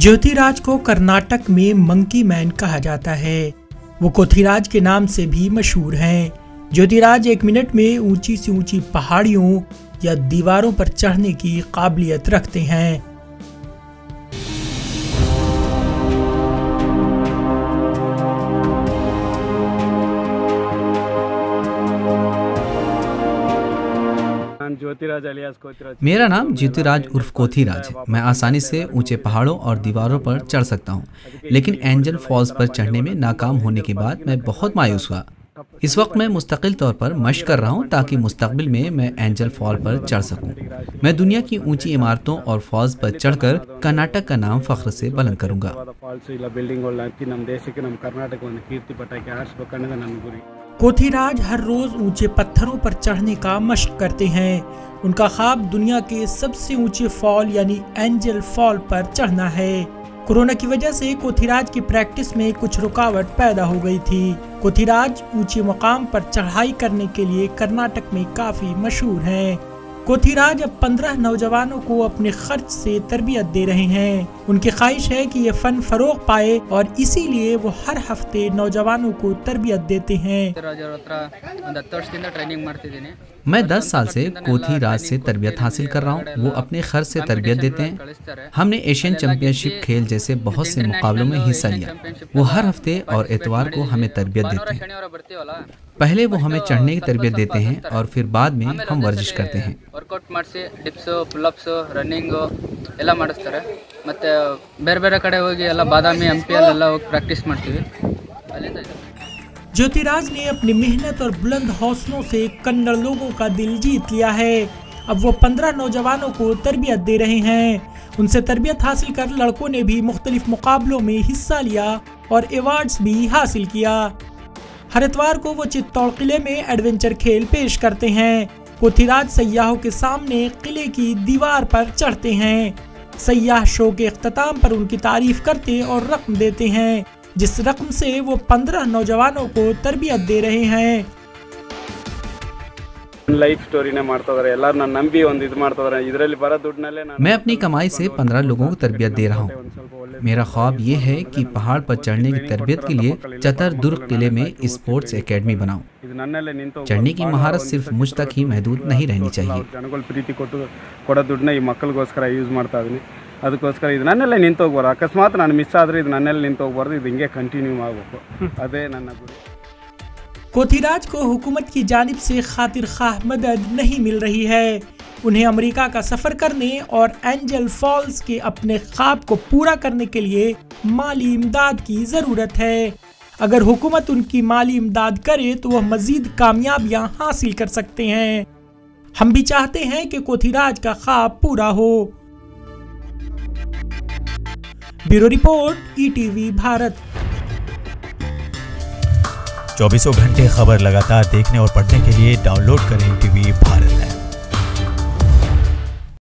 ज्योतिराज को कर्नाटक में monkey man कहा जाता है। वो कोथिराज के नाम से भी मशहूर हैं। ज्योतिराज 1 मिनट में ऊंची से ऊंची पहाड़ियों या दीवारों पर चढ़ने की काबिलियत रखते हैं। मेरा नाम ज्योतिराज उर्फ कोथिराज है। मैं आसानी से ऊंचे पहाड़ों और दीवारों पर चढ़ सकता हूं, लेकिन एंजल फॉल्स पर चढ़ने में नाकाम होने के बाद मैं बहुत मायूस हुआ। इस वक्त मैं मुस्तकिल तौर पर मशक कर रहा हूं ताकि मुस्तकबिल में मैं एंजल फॉल पर चढ़ सकूं। मैं दुनिया की ऊंची इमारतों और फॉल्स पर चढ़कर कर्नाटक का नाम फख्र से बुलंद करूंगा। कोथिराज हर रोज ऊंचे पत्थरों पर चढ़ने का मशक करते हैं। उनका ख्वाब दुनिया के सबसे ऊंचे फॉल यानी एंजल फॉल पर चढ़ना है। कोरोना की वजह से कोथिराज की प्रैक्टिस में कुछ रुकावट पैदा हो गई थी। कोथिराज ऊंचे मुकाम पर चढ़ाई करने के लिए कर्नाटक में काफी मशहूर हैं। कोथिराज अब 15 नौजवानों को अपने खर्च से तरबियत दे रहे हैं। उनकी ख्वाहिश है कि ये फन फरोग पाए और इसीलिए वो हर हफ्ते नौजवानों को तरबियत देते हैं। मैं 10 साल से कोथिराज से तरबियत हासिल कर रहा हूँ। वो अपने खर्च से तरबियत देते हैं। हमने एशियन चैंपियनशिप खेल जैसे बहुत से मुकाबलों में हिस्सा लिया। वो हर हफ्ते और इतवार को हमें तरबियत देते हैं। पहले वो हमें चढ़ने की तरबियत देते हैं और फिर बाद में हम वर्जिश करते हैं। ज्योतिराज ने अपनी मेहनत और बुलंद हौसलों से कन्नड़ लोगों का दिल जीत लिया है। अब वो 15 नौजवानों को तरबियत दे रहे हैं। उनसे तरबियत हासिल कर लड़कों ने भी मुख्तलिफ मुकाबलों में हिस्सा लिया और अवार्ड्स भी हासिल किया। हर इतवार को वो चित्तौड़ किले में एडवेंचर खेल पेश करते हैं। कोथिराज सयाहों के सामने किले की दीवार पर चढ़ते हैं। सयाह शो के इख्तिताम पर उनकी तारीफ करते और रकम देते हैं, जिस रकम से वो 15 नौजवानों को तरबियत दे रहे हैं। मैं अपनी कमाई से 15 लोगों को तरबियत दे रहा हूँ। मेरा ख्वाब ये है कि पहाड़ पर चढ़ने की तरबियत के लिए चतरदुर्ग किले में स्पोर्ट्स एकेडमी बनाऊं। चढ़ने की महारत सिर्फ मुझ तक ही महदूद नहीं रहनी चाहिए। ಅದಕ್ಕೋಸ್ಕರ ಇದು ನನ್ನೆಲ್ಲ ನಿಂತು ಹೋಗ್ಬಾರ್ದು। ಅಕಸ್ಮಾತ್ ನಾನು ಮಿಸ್ ಆದರೆ ಇದು ನನ್ನೆಲ್ಲ ನಿಂತು ಹೋಗ್ಬಾರ್ದು, ಇದು ಹಿಂಗೆ ಕಂಟಿನ್ಯೂ ಆಗಬೇಕು, ಅದೇ ನನ್ನ ಗುರಿ। कोथिराज को हुकूमत की जानिब से खातिर खाह मदद नहीं मिल रही है। उन्हें अमेरिका का सफ़र करने और एंजल फॉल्स के अपने ख्वाब को पूरा करने के लिए माली इमदाद की ज़रूरत है। अगर हुकूमत उनकी माली इमदाद करे तो वह मज़ीद कामयाबियाँ हासिल कर सकते हैं। हम भी चाहते हैं कि कोथिराज का ख्वाब पूरा हो। Bureau report ETV Bharat. 24 घंटे खबर लगातार देखने और पढ़ने के लिए डाउनलोड करें ETV भारत।